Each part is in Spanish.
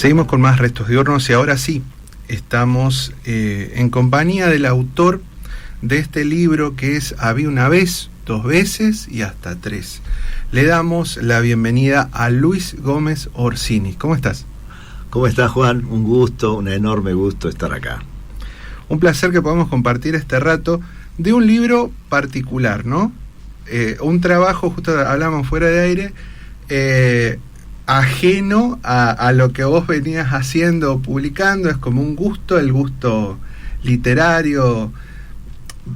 Seguimos con más Restos Diurnos y ahora sí, estamos en compañía del autor de este libro que es Había una vez, dos veces y hasta tres. Le damos la bienvenida a Luis Gómez Orsini. ¿Cómo estás? ¿Cómo estás, Juan? Un gusto, un enorme gusto estar acá. Un placer que podamos compartir este rato de un libro particular, ¿no? Un trabajo, justo hablamos fuera de aire, ajeno a lo que vos venías haciendo, publicando. Es como un gusto, el gusto literario,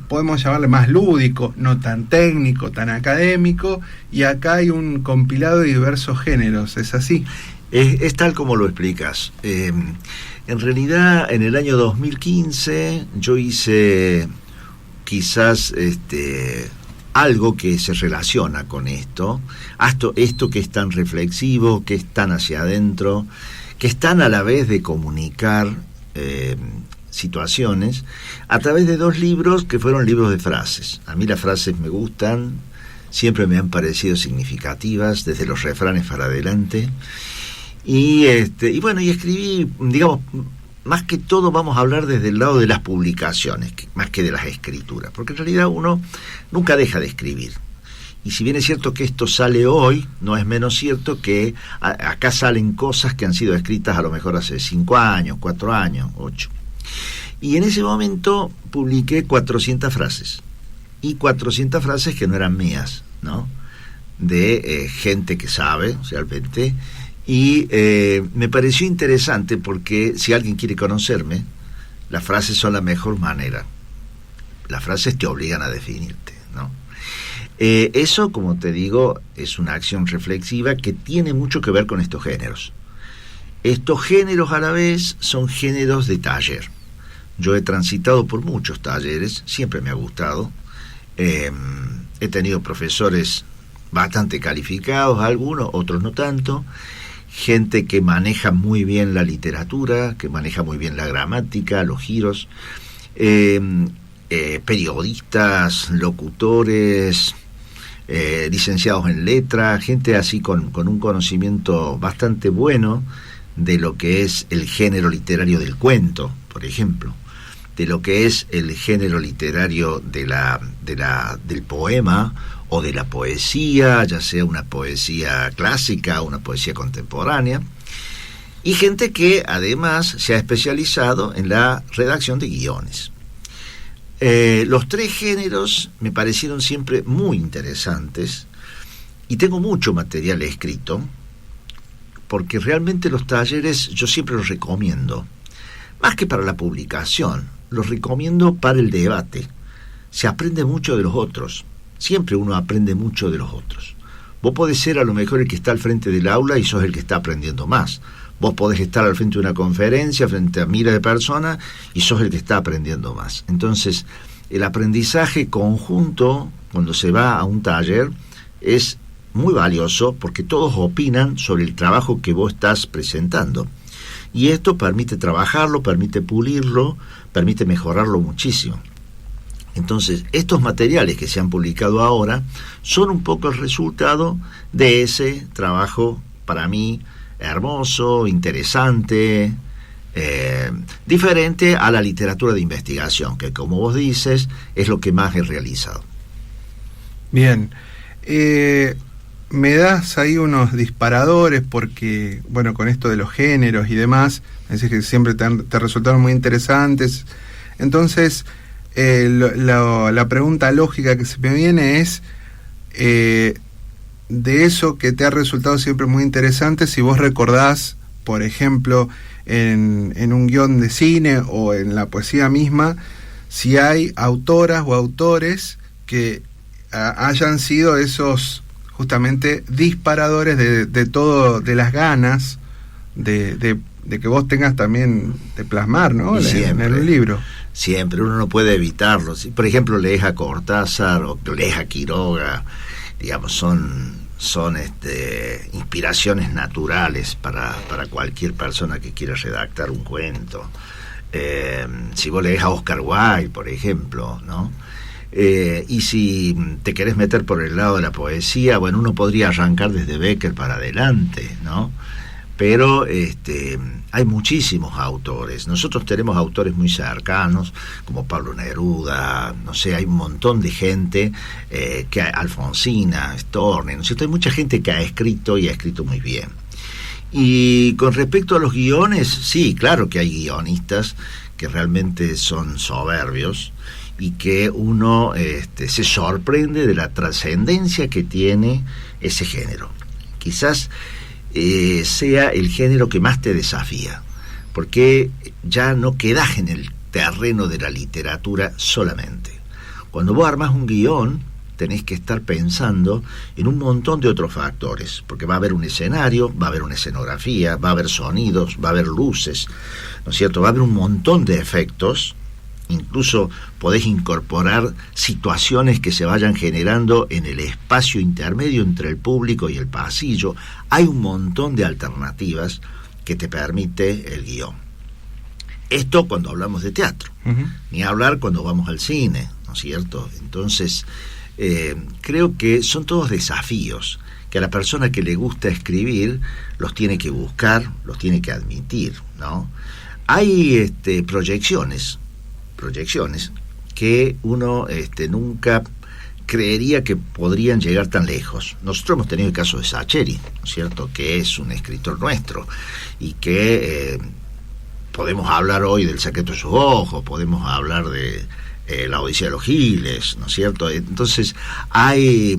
podemos llamarle más lúdico, no tan técnico, tan académico, y acá hay un compilado de diversos géneros, ¿es así? Es tal como lo explicas. En realidad, en el año 2015 yo hice quizás algo que se relaciona con esto que es tan reflexivo, que es tan hacia adentro, que es tan a la vez de comunicar situaciones, a través de dos libros que fueron libros de frases. A mí las frases me gustan, siempre me han parecido significativas, desde los refranes para adelante, y bueno, y escribí, digamos, más que todo vamos a hablar desde el lado de las publicaciones, más que de las escrituras, porque en realidad uno nunca deja de escribir. Y si bien es cierto que esto sale hoy, no es menos cierto que acá salen cosas que han sido escritas a lo mejor hace 5 años, 4 años, 8. Y en ese momento publiqué 400 frases. Y 400 frases que no eran mías, ¿no? De gente que sabe, realmente. Y me pareció interesante porque si alguien quiere conocerme, las frases son la mejor manera. Las frases te obligan a definirte, ¿no? Eso, como te digo, es una acción reflexiva que tiene mucho que ver con estos géneros. Estos géneros a la vez son géneros de taller. Yo he transitado por muchos talleres, siempre me ha gustado. He tenido profesores bastante calificados, algunos, otros no tanto. Gente que maneja muy bien la literatura, que maneja muy bien la gramática, los giros. Periodistas, locutores, licenciados en letras, gente así con un conocimiento bastante bueno de lo que es el género literario del cuento, por ejemplo, de lo que es el género literario del poema o de la poesía, ya sea una poesía clásica o una poesía contemporánea, y gente que además se ha especializado en la redacción de guiones. Los tres géneros me parecieron siempre muy interesantes y tengo mucho material escrito porque realmente los talleres yo siempre los recomiendo, más que para la publicación, los recomiendo para el debate. Se aprende mucho de los otros, siempre uno aprende mucho de los otros. Vos podés ser a lo mejor el que está al frente del aula y sos el que está aprendiendo más. Vos podés estar al frente de una conferencia, frente a miles de personas, y sos el que está aprendiendo más. Entonces, el aprendizaje conjunto, cuando se va a un taller, es muy valioso porque todos opinan sobre el trabajo que vos estás presentando. Y esto permite trabajarlo, permite pulirlo, permite mejorarlo muchísimo. Entonces, estos materiales que se han publicado ahora son un poco el resultado de ese trabajo, para mí, hermoso, interesante, diferente a la literatura de investigación, que como vos dices, es lo que más he realizado. Bien, me das ahí unos disparadores porque, bueno, con esto de los géneros y demás, me decís que siempre te resultaron muy interesantes. Entonces, la pregunta lógica que se me viene es, de eso que te ha resultado siempre muy interesante, si vos recordás, por ejemplo, en un guión de cine o en la poesía misma, si hay autoras o autores que hayan sido esos justamente disparadores de todo, de las ganas de que vos tengas también de plasmar, ¿no? Siempre, en el libro. Siempre, uno no puede evitarlo. Si, por ejemplo, lees a Cortázar o lees a Quiroga, digamos, son inspiraciones naturales para cualquier persona que quiera redactar un cuento. Si vos lees a Oscar Wilde, por ejemplo, ¿no? Y si te querés meter por el lado de la poesía, bueno, uno podría arrancar desde Becker para adelante, ¿no? pero hay muchísimos autores. Nosotros tenemos autores muy cercanos, como Pablo Neruda, no sé, hay un montón de gente, Alfonsina, Storni, ¿no es cierto? Hay mucha gente que ha escrito y ha escrito muy bien. Y con respecto a los guiones, sí, claro que hay guionistas que realmente son soberbios y que uno se sorprende de la trascendencia que tiene ese género. Quizás sea el género que más te desafía, porque ya no quedas en el terreno de la literatura solamente. Cuando vos armás un guión, tenés que estar pensando en un montón de otros factores, porque va a haber un escenario, va a haber una escenografía, va a haber sonidos, va a haber luces, ¿no es cierto? Va a haber un montón de efectos, incluso podés incorporar situaciones que se vayan generando en el espacio intermedio entre el público y el pasillo. Hay un montón de alternativas que te permite el guión. Esto cuando hablamos de teatro, ni hablar cuando vamos al cine, ¿no es cierto? Entonces, creo que son todos desafíos que a la persona que le gusta escribir los tiene que buscar, los tiene que admitir, ¿no? Hay proyecciones que uno nunca creería que podrían llegar tan lejos. Nosotros hemos tenido el caso de Sacheri, ¿no es cierto?, que es un escritor nuestro y que podemos hablar hoy del Secreto de sus ojos, podemos hablar de La Odisea de los Giles, ¿no es cierto? Entonces hay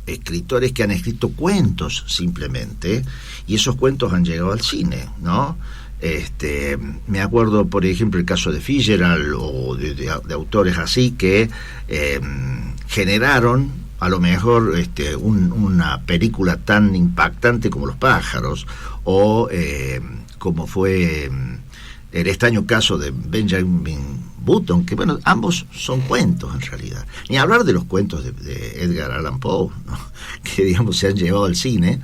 escritores que han escrito cuentos simplemente, y esos cuentos han llegado al cine, ¿no? Me acuerdo, por ejemplo, el caso de Fitzgerald o de autores así que generaron a lo mejor una película tan impactante como Los pájaros, o como fue el extraño caso de Benjamin Button, que bueno, ambos son cuentos en realidad. Ni hablar de los cuentos de Edgar Allan Poe, ¿no?, que digamos se han llevado al cine.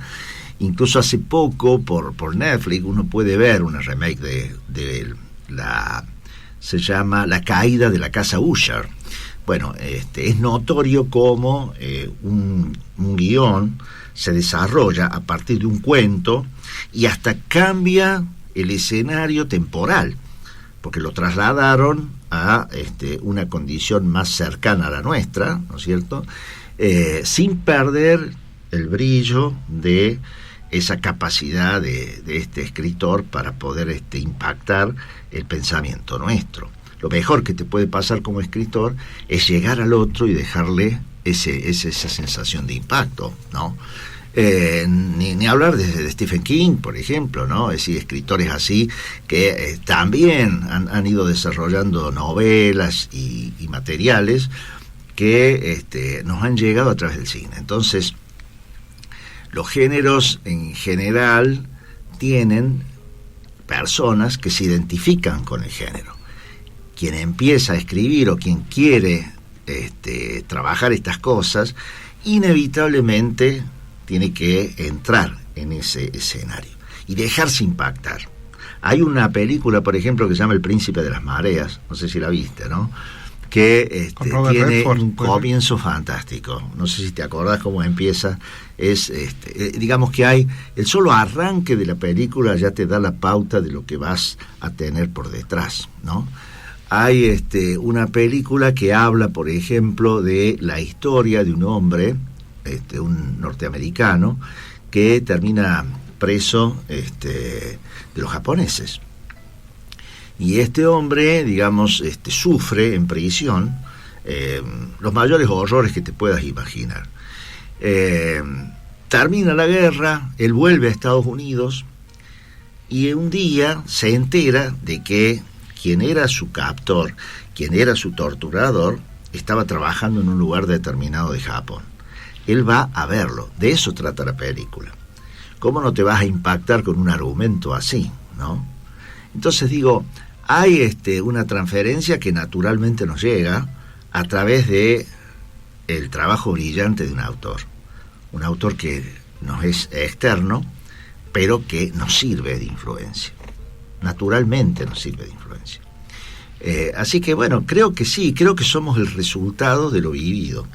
Incluso hace poco por Netflix uno puede ver una remake se llama La caída de la casa Usher. Bueno, es notorio cómo un guión se desarrolla a partir de un cuento y hasta cambia el escenario temporal, porque lo trasladaron a una condición más cercana a la nuestra, ¿no es cierto?, sin perder el brillo de esa capacidad de este escritor para poder impactar el pensamiento nuestro. Lo mejor que te puede pasar como escritor es llegar al otro y dejarle esa sensación de impacto, ¿no? Ni hablar de Stephen King, por ejemplo, ¿no? Es decir, escritores así que también han ido desarrollando novelas y materiales que nos han llegado a través del cine. Entonces, los géneros en general tienen personas que se identifican con el género. Quien empieza a escribir o quien quiere trabajar estas cosas, inevitablemente tiene que entrar en ese escenario y dejarse impactar. Hay una película, por ejemplo, que se llama El Príncipe de las Mareas, no sé si la viste, ¿no?, que tiene Redford, un comienzo fantástico. No sé si te acordás cómo empieza. Digamos que hay el solo arranque de la película ya te da la pauta de lo que vas a tener por detrás, ¿no? Hay una película que habla, por ejemplo, de la historia de un hombre, un norteamericano, que termina preso de los japoneses. Y este hombre, digamos, sufre en prisión los mayores horrores que te puedas imaginar. Termina la guerra, él vuelve a Estados Unidos y un día se entera de que quien era su captor, quien era su torturador, estaba trabajando en un lugar determinado de Japón. Él va a verlo, de eso trata la película. ¿Cómo no te vas a impactar con un argumento así, no? Entonces digo, hay una transferencia que naturalmente nos llega a través de el trabajo brillante de un autor que nos es externo, pero que nos sirve de influencia, naturalmente nos sirve de influencia. Así que bueno, creo que sí, creo que somos el resultado de lo vivido.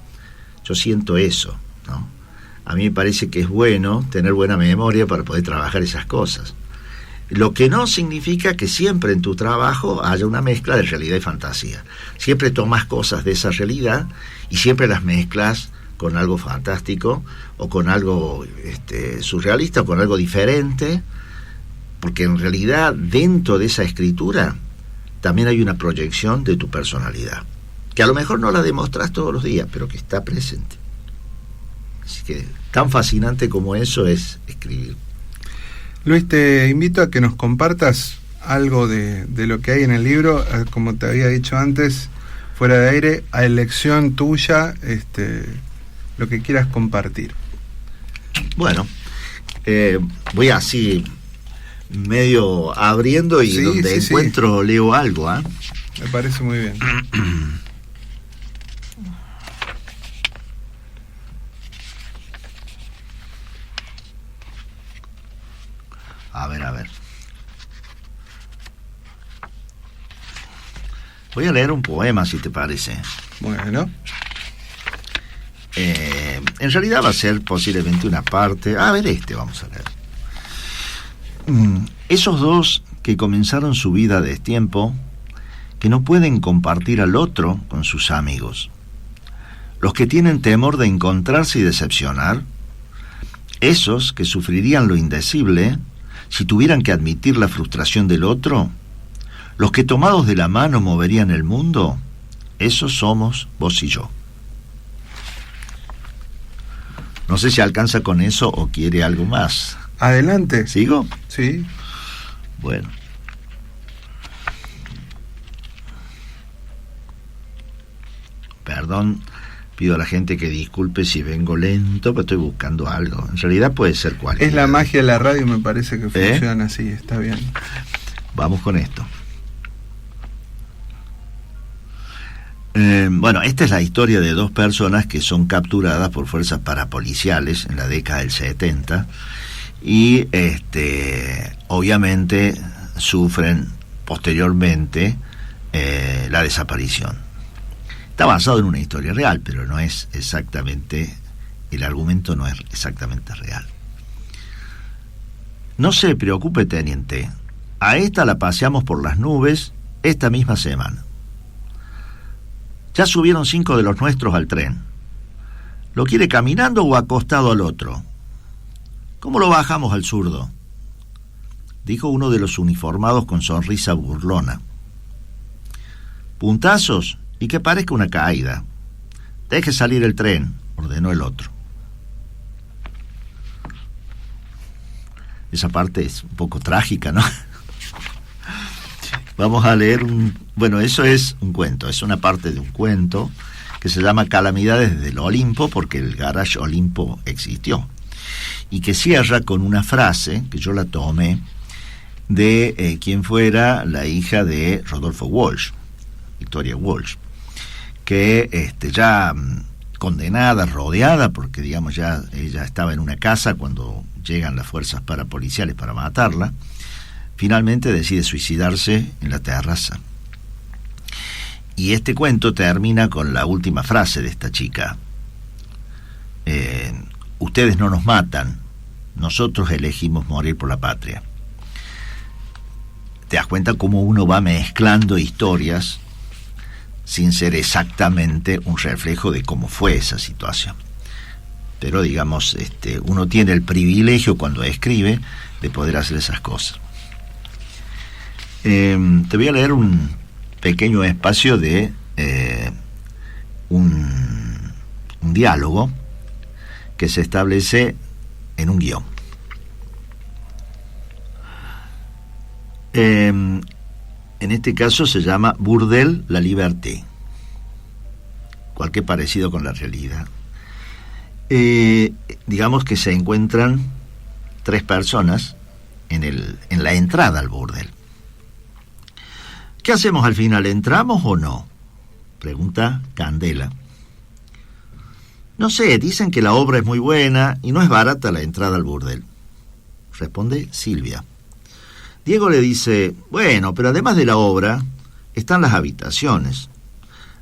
Yo siento eso, ¿no? A mí me parece que es bueno tener buena memoria para poder trabajar esas cosas. Lo que no significa que siempre en tu trabajo haya una mezcla de realidad y fantasía. Siempre tomas cosas de esa realidad y siempre las mezclas con algo fantástico o con algo surrealista o con algo diferente, porque en realidad dentro de esa escritura también hay una proyección de tu personalidad, que a lo mejor no la demostras todos los días, pero que está presente. Así que tan fascinante como eso es escribir. Luis, te invito a que nos compartas algo de lo que hay en el libro, como te había dicho antes, fuera de aire, a elección tuya, lo que quieras compartir. Bueno, voy así medio abriendo y donde encuentro leo algo. Me parece muy bien. A ver. Voy a leer un poema, si te parece. Bueno. En realidad va a ser posiblemente una parte. A ver, vamos a leer. Esos dos que comenzaron su vida a destiempo, que no pueden compartir al otro con sus amigos. Los que tienen temor de encontrarse y decepcionar. Esos que sufrirían lo indecible si tuvieran que admitir la frustración del otro. Los que tomados de la mano moverían el mundo. Esos somos vos y yo. No sé si alcanza con eso o quiere algo más. Adelante. ¿Sigo? Sí. Bueno. Perdón, pido a la gente que disculpe si vengo lento, pero estoy buscando algo. En realidad puede ser cualquiera. Es la magia de la radio, me parece que funciona así, está bien. Vamos con esto. Bueno, esta es la historia de dos personas que son capturadas por fuerzas parapoliciales en la década del 70 y obviamente sufren posteriormente la desaparición. Está basado en una historia real, pero no es exactamente, el argumento no es exactamente real. No se preocupe, teniente, a esta la paseamos por las nubes esta misma semana. Ya subieron 5 de los nuestros al tren. ¿Lo quiere caminando o acostado al otro? ¿Cómo lo bajamos al zurdo?, dijo uno de los uniformados con sonrisa burlona. Puntazos y que parezca una caída. Deje salir el tren, ordenó el otro. Esa parte es un poco trágica, ¿no? Vamos a leer bueno, eso es un cuento, es una parte de un cuento que se llama Calamidades del Olimpo, porque el Garage Olimpo existió, y que cierra con una frase que yo la tomé de quien fuera la hija de Rodolfo Walsh, Victoria Walsh, que ya condenada, rodeada, porque digamos ya ella estaba en una casa cuando llegan las fuerzas parapoliciales para matarla, finalmente decide suicidarse en la terraza. Y este cuento termina con la última frase de esta chica. Ustedes no nos matan, nosotros elegimos morir por la patria. Te das cuenta cómo uno va mezclando historias sin ser exactamente un reflejo de cómo fue esa situación. Pero digamos, uno tiene el privilegio cuando escribe de poder hacer esas cosas. Te voy a leer un pequeño espacio de un diálogo que se establece en un guión. En este caso se llama Burdel la Liberté. Cualquier parecido con la realidad. Digamos que se encuentran 3 personas en la entrada al burdel. ¿Qué hacemos al final? ¿Entramos o no?, pregunta Candela. No sé, dicen que la obra es muy buena y no es barata la entrada al burdel, responde Silvia. Diego le dice, bueno, pero además de la obra están las habitaciones.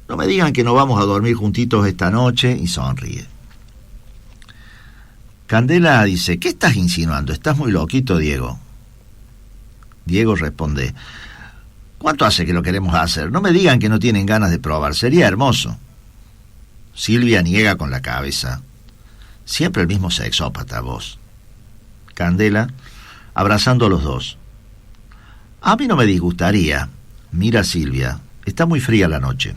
No me digan que no vamos a dormir juntitos esta noche, y sonríe. Candela dice, ¿qué estás insinuando? Estás muy loquito, Diego. Diego responde: ¿cuánto hace que lo queremos hacer? No me digan que no tienen ganas de probar, sería hermoso. Silvia niega con la cabeza. Siempre el mismo sexópata, vos. Candela, abrazando a los dos. A mí no me disgustaría. Mira, Silvia, está muy fría la noche.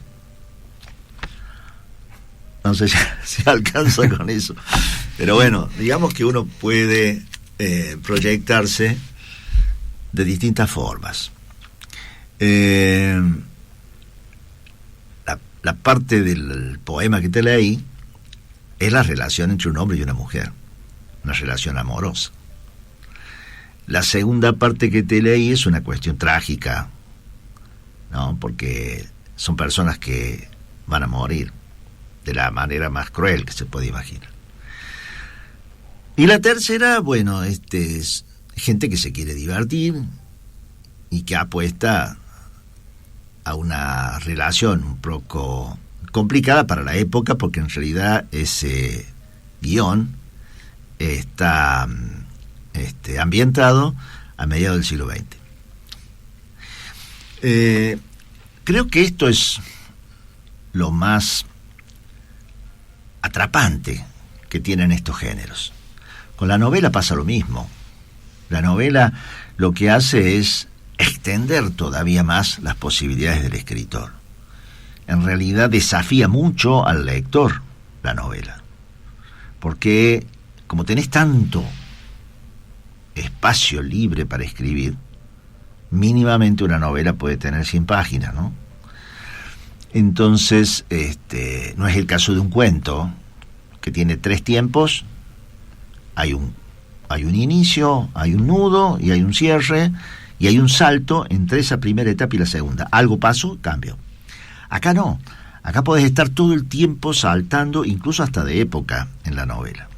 No sé si alcanza con eso. Pero bueno, digamos que uno puede proyectarse de distintas formas. La parte del poema que te leí es la relación entre un hombre y una mujer, una relación amorosa. La segunda parte que te leí es una cuestión trágica, ¿no? Porque son personas que van a morir de la manera más cruel que se puede imaginar. Y la tercera, bueno, es gente que se quiere divertir y que apuesta a una relación un poco complicada para la época, porque en realidad ese guión está ambientado a mediados del siglo XX. Creo que esto es lo más atrapante que tienen estos géneros. Con la novela pasa lo mismo. La novela lo que hace es extender todavía más las posibilidades del escritor. En realidad desafía mucho al lector la novela, porque como tenés tanto espacio libre para escribir, mínimamente una novela puede tener 100 páginas, ¿no? Entonces, no es el caso de un cuento que tiene 3 tiempos. Hay un inicio, hay un nudo y hay un cierre, y hay un salto entre esa primera etapa y la segunda. Algo pasó, cambio. Acá no. Acá podés estar todo el tiempo saltando, incluso hasta de época, en la novela.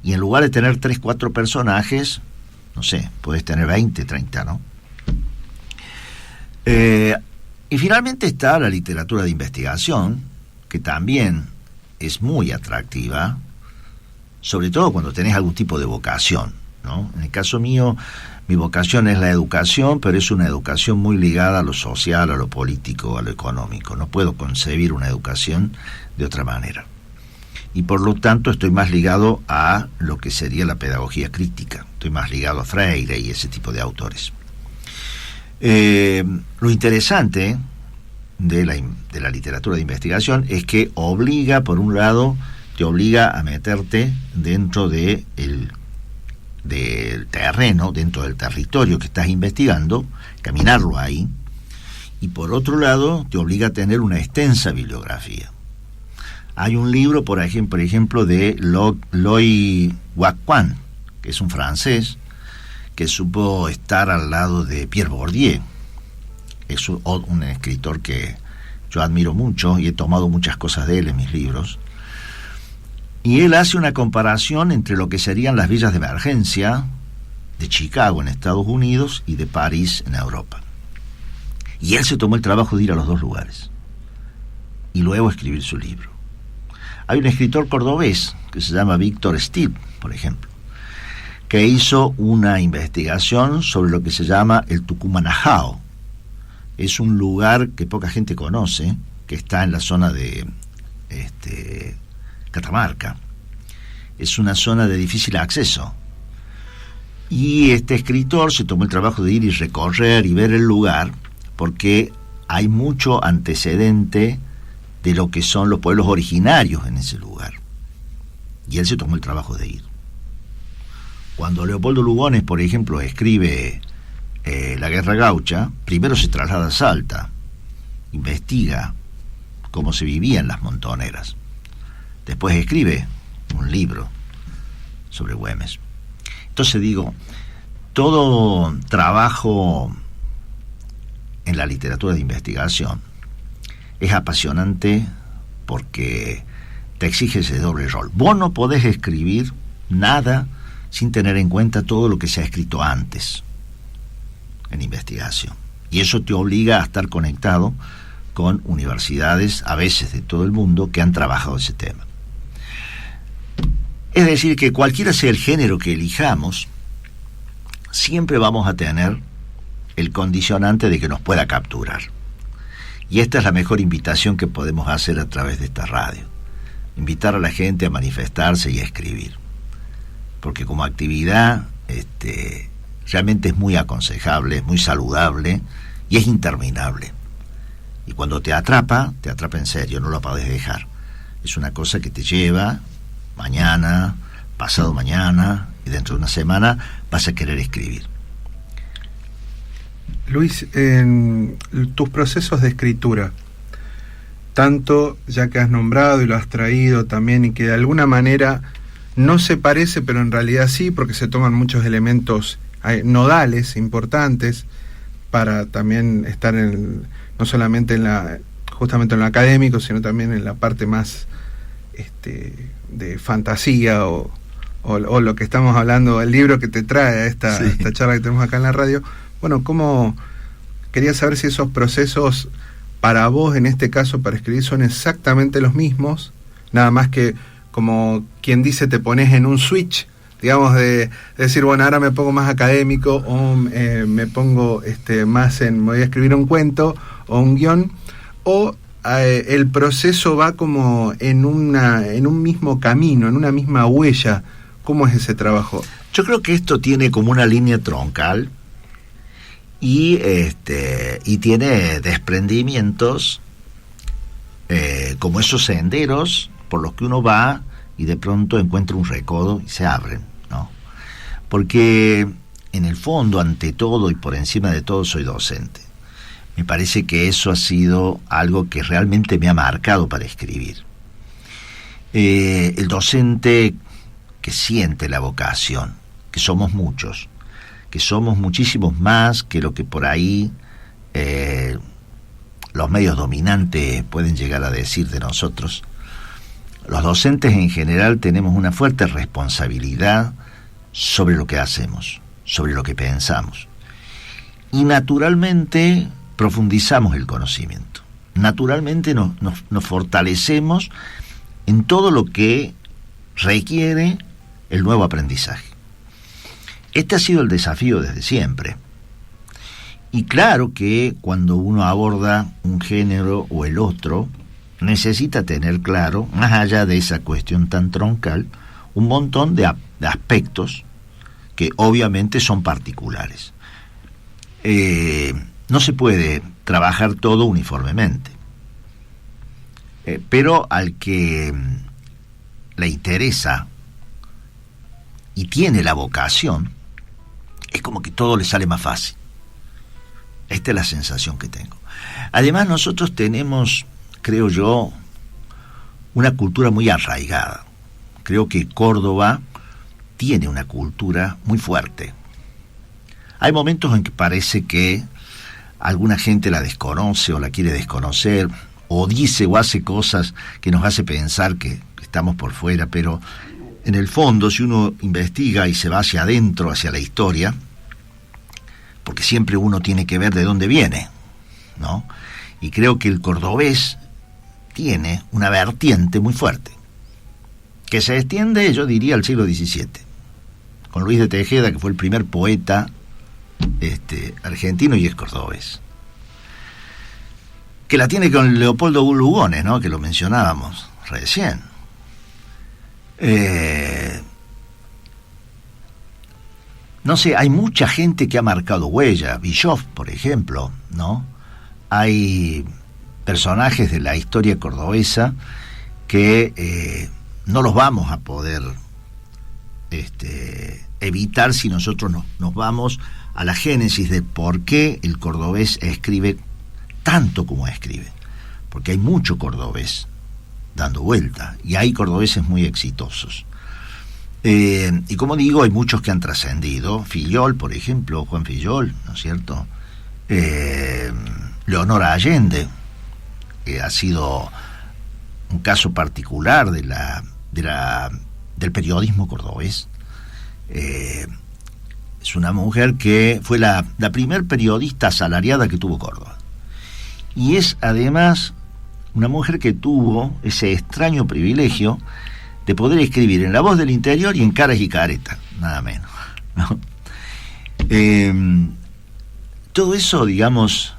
Y en lugar de tener 3, 4 personajes, no sé, podés tener 20, 30, ¿no? Y finalmente está la literatura de investigación, que también es muy atractiva, sobre todo cuando tenés algún tipo de vocación, ¿no? En el caso mío, mi vocación es la educación, pero es una educación muy ligada a lo social, a lo político, a lo económico. No puedo concebir una educación de otra manera. Y por lo tanto estoy más ligado a lo que sería la pedagogía crítica. Estoy más ligado a Freire y ese tipo de autores. Lo interesante de la literatura de investigación es que obliga, por un lado, te obliga a meterte dentro del terreno, dentro del territorio que estás investigando, caminarlo ahí, y por otro lado te obliga a tener una extensa bibliografía. Hay un libro, por ejemplo, de Loïc Wacquant, que es un francés que supo estar al lado de Pierre Bourdieu. Es un escritor que yo admiro mucho y he tomado muchas cosas de él en mis libros. Y él hace una comparación entre lo que serían las villas de emergencia de Chicago en Estados Unidos y de París en Europa. Y él se tomó el trabajo de ir a los dos lugares y luego escribir su libro. Hay un escritor cordobés que se llama Víctor Steel, por ejemplo, que hizo una investigación sobre lo que se llama el Tucumanajao. Es un lugar que poca gente conoce, que está en la zona de Catamarca. Es una zona de difícil acceso. Y este escritor se tomó el trabajo de ir y recorrer y ver el lugar, porque hay mucho antecedente de lo que son los pueblos originarios en ese lugar. Y él se tomó el trabajo de ir. Cuando Leopoldo Lugones, por ejemplo, escribe La Guerra Gaucha, primero se traslada a Salta, investiga cómo se vivía en las montoneras. Después escribe un libro sobre Güemes. Entonces digo, todo trabajo en la literatura de investigación es apasionante porque te exige ese doble rol. Vos no podés escribir nada sin tener en cuenta todo lo que se ha escrito antes en investigación. Y eso te obliga a estar conectado con universidades, a veces de todo el mundo, que han trabajado ese tema. Es decir, que cualquiera sea el género que elijamos, siempre vamos a tener el condicionante de que nos pueda capturar. Y esta es la mejor invitación que podemos hacer a través de esta radio. Invitar a la gente a manifestarse y a escribir. Porque como actividad realmente es muy aconsejable, es muy saludable y es interminable. Y cuando te atrapa en serio, no lo podés dejar. Es una cosa que te lleva mañana, pasado mañana y dentro de una semana vas a querer escribir. Luis, en tus procesos de escritura, tanto ya que has nombrado y lo has traído también, y que de alguna manera no se parece, pero en realidad sí, porque se toman muchos elementos nodales importantes para también estar no solamente justamente en lo académico, sino también en la parte más de fantasía o lo que estamos hablando, el libro que te trae a esta charla que tenemos acá en la radio. Bueno, quería saber si esos procesos para vos, en este caso para escribir, son exactamente los mismos, nada más que, como quien dice, te pones en un switch, digamos, de decir, bueno, ahora me pongo más académico, o me pongo me voy a escribir un cuento o un guión, o el proceso va como en un mismo camino, en una misma huella. ¿Cómo es ese trabajo? Yo creo que esto tiene como una línea troncal y tiene desprendimientos como esos senderos por los que uno va y de pronto encuentra un recodo y se abren, ¿no? Porque en el fondo, ante todo y por encima de todo, soy docente. Me parece que eso ha sido algo que realmente me ha marcado para escribir. El docente que siente la vocación, que somos muchos, que somos muchísimos más que lo que por ahí los medios dominantes pueden llegar a decir de nosotros. Los docentes en general tenemos una fuerte responsabilidad sobre lo que hacemos, sobre lo que pensamos. Y naturalmente profundizamos el conocimiento. Naturalmente nos fortalecemos en todo lo que requiere el nuevo aprendizaje. Este ha sido el desafío desde siempre. Y claro que cuando uno aborda un género o el otro, necesita tener claro, más allá de esa cuestión tan troncal, un montón de aspectos que obviamente son particulares. No se puede trabajar todo uniformemente. Pero al que le interesa y tiene la vocación, es como que todo le sale más fácil. Esta es la sensación que tengo. Además, nosotros tenemos, creo yo, una cultura muy arraigada. Creo que Córdoba tiene una cultura muy fuerte. Hay momentos en que parece que alguna gente la desconoce o la quiere desconocer, o dice o hace cosas que nos hace pensar que estamos por fuera, pero en el fondo, si uno investiga y se va hacia adentro, hacia la historia, porque siempre uno tiene que ver de dónde viene, ¿no? Y creo que el cordobés tiene una vertiente muy fuerte, que se extiende, yo diría, al siglo XVII, con Luis de Tejeda, que fue el primer poeta argentino y es cordobés. Que la tiene con Leopoldo Lugones, ¿no? Que lo mencionábamos recién. No sé, hay mucha gente que ha marcado huella. Bischoff, por ejemplo, ¿no? Hay personajes de la historia cordobesa que no los vamos a poder evitar si nosotros nos vamos a la génesis de por qué el cordobés escribe tanto como escribe. Porque hay mucho cordobés dando vuelta y hay cordobeses muy exitosos. Y como digo, hay muchos que han trascendido. Fillol, por ejemplo, Juan Fillol, ¿no es cierto? Leonora Allende, que ha sido un caso particular del periodismo cordobés. Es una mujer que fue la primer periodista asalariada que tuvo Córdoba. Y es además una mujer que tuvo ese extraño privilegio de poder escribir en La Voz del Interior y en Caras y Caretas, nada menos, ¿no? todo eso, digamos,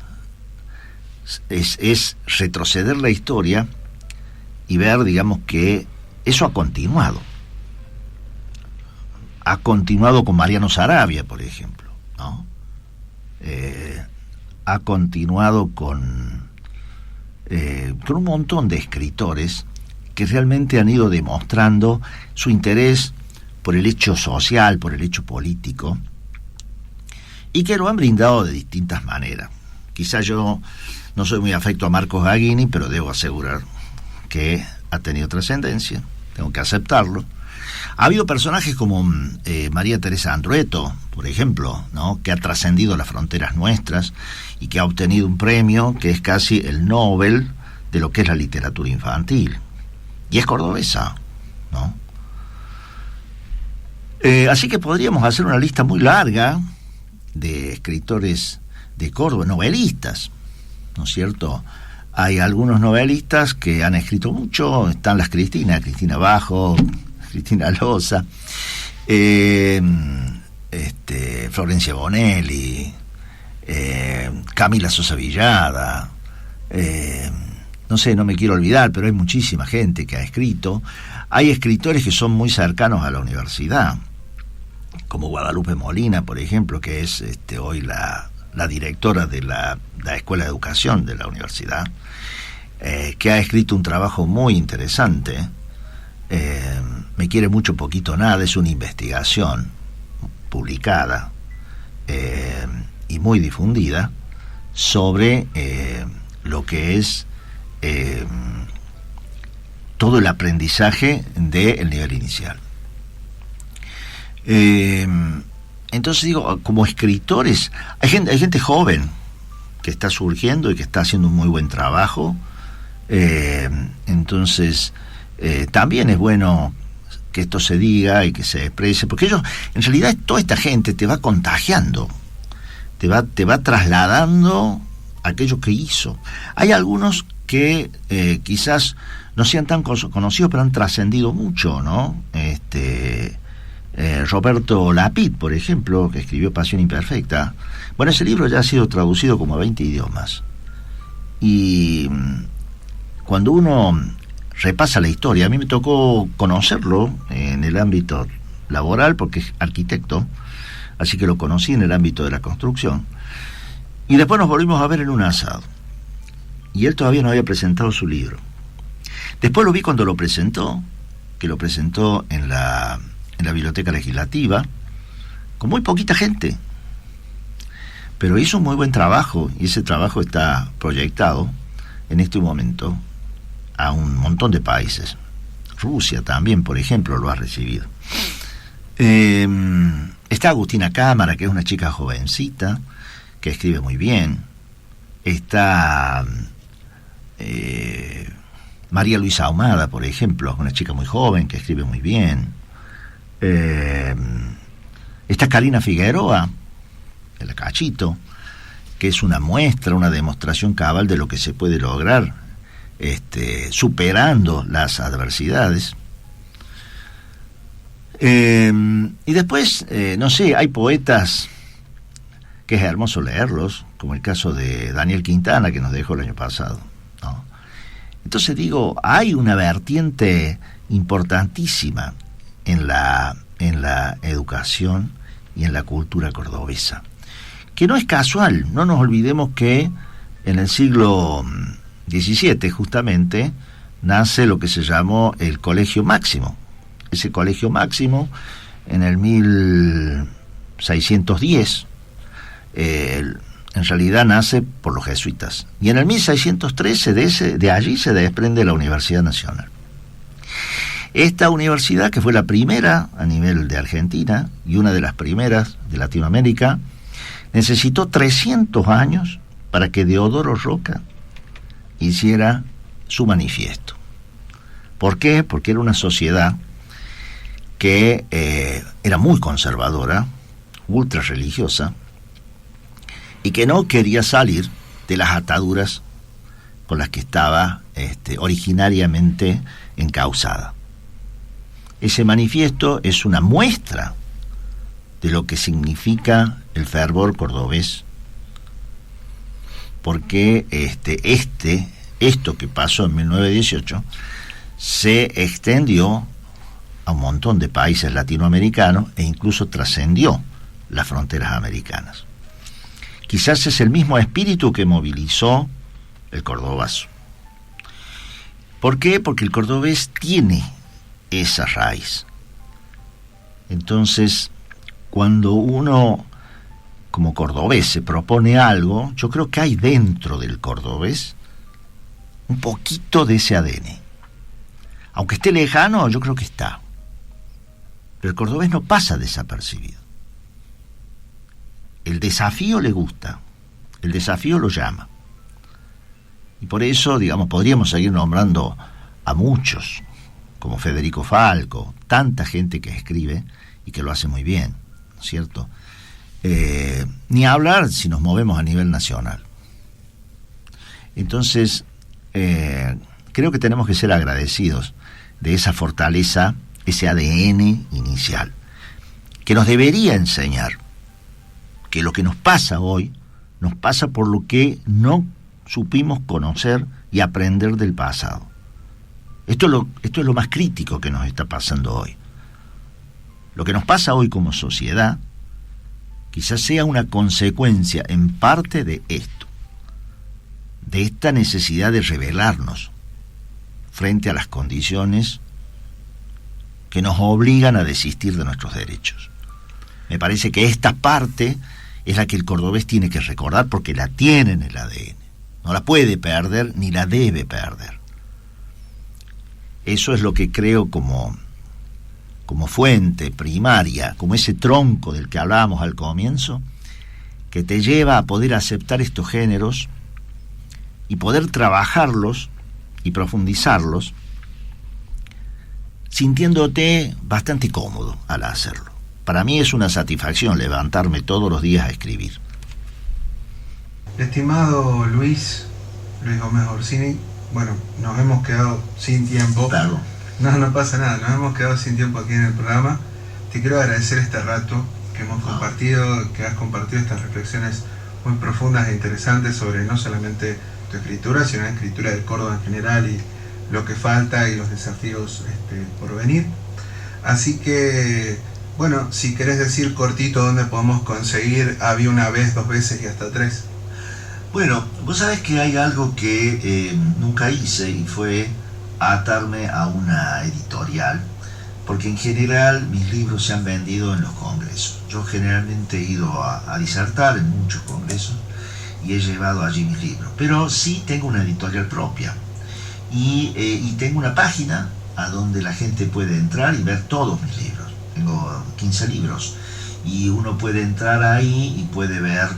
es retroceder la historia y ver, digamos, que eso ha continuado. Ha continuado con Mariano Saravia, por ejemplo, ¿no? Ha continuado con un montón de escritores que realmente han ido demostrando su interés por el hecho social, por el hecho político, y que lo han brindado de distintas maneras. Quizás yo no soy muy afecto a Marcos Gaghini, pero debo asegurar que ha tenido trascendencia, tengo que aceptarlo. Ha habido personajes como María Teresa Andrueto, por ejemplo, ¿no?, que ha trascendido las fronteras nuestras y que ha obtenido un premio que es casi el Nobel de lo que es la literatura infantil. Y es cordobesa, ¿no? Así que podríamos hacer una lista muy larga de escritores de Córdoba, novelistas, ¿no es cierto? Hay algunos novelistas que han escrito mucho, están las Cristina Bajo, Cristina Loza, Florencia Bonelli, Camila Sosa Villada, no sé, no me quiero olvidar, pero hay muchísima gente que ha escrito. Hay escritores que son muy cercanos a la universidad, como Guadalupe Molina, por ejemplo, que es hoy la directora de la Escuela de Educación de la universidad, que ha escrito un trabajo muy interesante. Me quiere mucho, poquito, nada, es una investigación publicada y muy difundida sobre lo que es todo el aprendizaje del nivel inicial. Entonces digo, como escritores, hay gente joven que está surgiendo y que está haciendo un muy buen trabajo. Entonces también es bueno que esto se diga y que se exprese, porque ellos, en realidad, toda esta gente te va contagiando, te va trasladando aquello que hizo. Hay algunos que quizás no sean tan conocidos, pero han trascendido mucho, ¿no? Roberto Lapid, por ejemplo, que escribió Pasión Imperfecta. Bueno, ese libro ya ha sido traducido como a 20 idiomas. Y cuando uno repasa la historia, a mí me tocó conocerlo en el ámbito laboral, porque es arquitecto, así que lo conocí en el ámbito de la construcción. Y después nos volvimos a ver en un asado. Y él todavía no había presentado su libro. Después lo vi cuando lo presentó, que lo presentó en la Biblioteca Legislativa, con muy poquita gente. Pero hizo un muy buen trabajo, y ese trabajo está proyectado en este momento a un montón de países. Rusia también, por ejemplo, lo ha recibido. Está Agustina Cámara, que es una chica jovencita, que escribe muy bien. Está María Luisa Ahumada, por ejemplo, una chica muy joven que escribe muy bien. Está Karina Figueroa, de la Cachito, que es una muestra, una demostración cabal de lo que se puede lograr superando las adversidades. Y después, no sé, hay poetas que es hermoso leerlos, como el caso de Daniel Quintana, que nos dejó el año pasado, ¿no? Entonces digo, hay una vertiente importantísima en la educación y en la cultura cordobesa, que no es casual. No nos olvidemos que en el siglo XVII justamente nace lo que se llamó el Colegio Máximo. Ese Colegio Máximo, en el 1610, en realidad nace por los jesuitas, y en el 1613 de allí se desprende la Universidad Nacional. Esta universidad, que fue la primera a nivel de Argentina y una de las primeras de Latinoamérica, necesitó 300 años para que Deodoro Roca hiciera su manifiesto. ¿Por qué? Porque era una sociedad que era muy conservadora, ultra religiosa, y que no quería salir de las ataduras con las que estaba originariamente encauzada. Ese manifiesto es una muestra de lo que significa el fervor cordobés porque esto que pasó en 1918 se extendió a un montón de países latinoamericanos e incluso trascendió las fronteras americanas. Quizás es el mismo espíritu que movilizó el cordobazo. ¿Por qué? Porque el cordobés tiene esa raíz. Entonces, cuando uno como cordobés se propone algo, yo creo que hay dentro del cordobés un poquito de ese ADN. Aunque esté lejano, yo creo que está. Pero el cordobés no pasa desapercibido. El desafío le gusta, el desafío lo llama. Y por eso, digamos, podríamos seguir nombrando a muchos, como Federico Falco, tanta gente que escribe y que lo hace muy bien, ¿no es cierto? Ni hablar si nos movemos a nivel nacional. Entonces, creo que tenemos que ser agradecidos de esa fortaleza, ese ADN inicial, que nos debería enseñar que lo que nos pasa hoy, nos pasa por lo que no supimos conocer y aprender del pasado. Esto es lo más crítico que nos está pasando hoy. Lo que nos pasa hoy como sociedad quizás sea una consecuencia en parte de esto, de esta necesidad de rebelarnos frente a las condiciones que nos obligan a desistir de nuestros derechos. Me parece que esta parte es la que el cordobés tiene que recordar porque la tiene en el ADN. No la puede perder ni la debe perder. Eso es lo que creo como fuente primaria, como ese tronco del que hablábamos al comienzo, que te lleva a poder aceptar estos géneros y poder trabajarlos y profundizarlos, sintiéndote bastante cómodo al hacerlo. Para mí es una satisfacción levantarme todos los días a escribir. Estimado Luis Gómez Orsini, bueno, nos hemos quedado sin tiempo. Claro. No pasa nada, nos hemos quedado sin tiempo aquí en el programa. Te quiero agradecer este rato que hemos compartido, que has compartido estas reflexiones muy profundas e interesantes sobre no solamente tu escritura, sino la escritura del Córdoba en general y lo que falta y los desafíos por venir. Así que, bueno, si querés decir cortito dónde podemos conseguir Había una vez, 2 veces y hasta 3. Bueno, vos sabés que hay algo que nunca hice y fue atarme a una editorial, porque en general mis libros se han vendido en los congresos. Yo generalmente he ido a disertar en muchos congresos y he llevado allí mis libros, pero sí tengo una editorial propia y tengo una página a donde la gente puede entrar y ver todos mis libros. Tengo 15 libros y uno puede entrar ahí y puede ver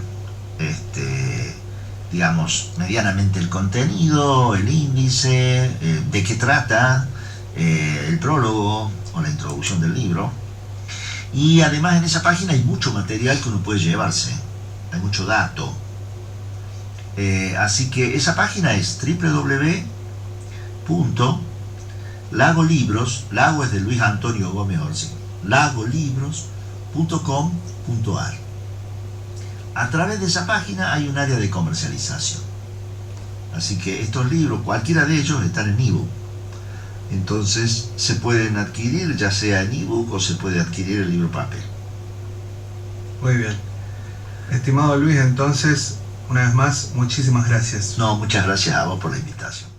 digamos, medianamente el contenido, el índice, de qué trata, el prólogo o la introducción del libro. Y además en esa página hay mucho material que uno puede llevarse, hay mucho dato. Así que esa página es www.lagolibros, Lago es de Luis Antonio Gómez Orsini, lagolibros.com.ar. A través de esa página hay un área de comercialización. Así que estos libros, cualquiera de ellos, están en ebook. Entonces se pueden adquirir ya sea en ebook o se puede adquirir el libro papel. Muy bien. Estimado Luis, entonces, una vez más, muchísimas gracias. No, muchas gracias a vos por la invitación.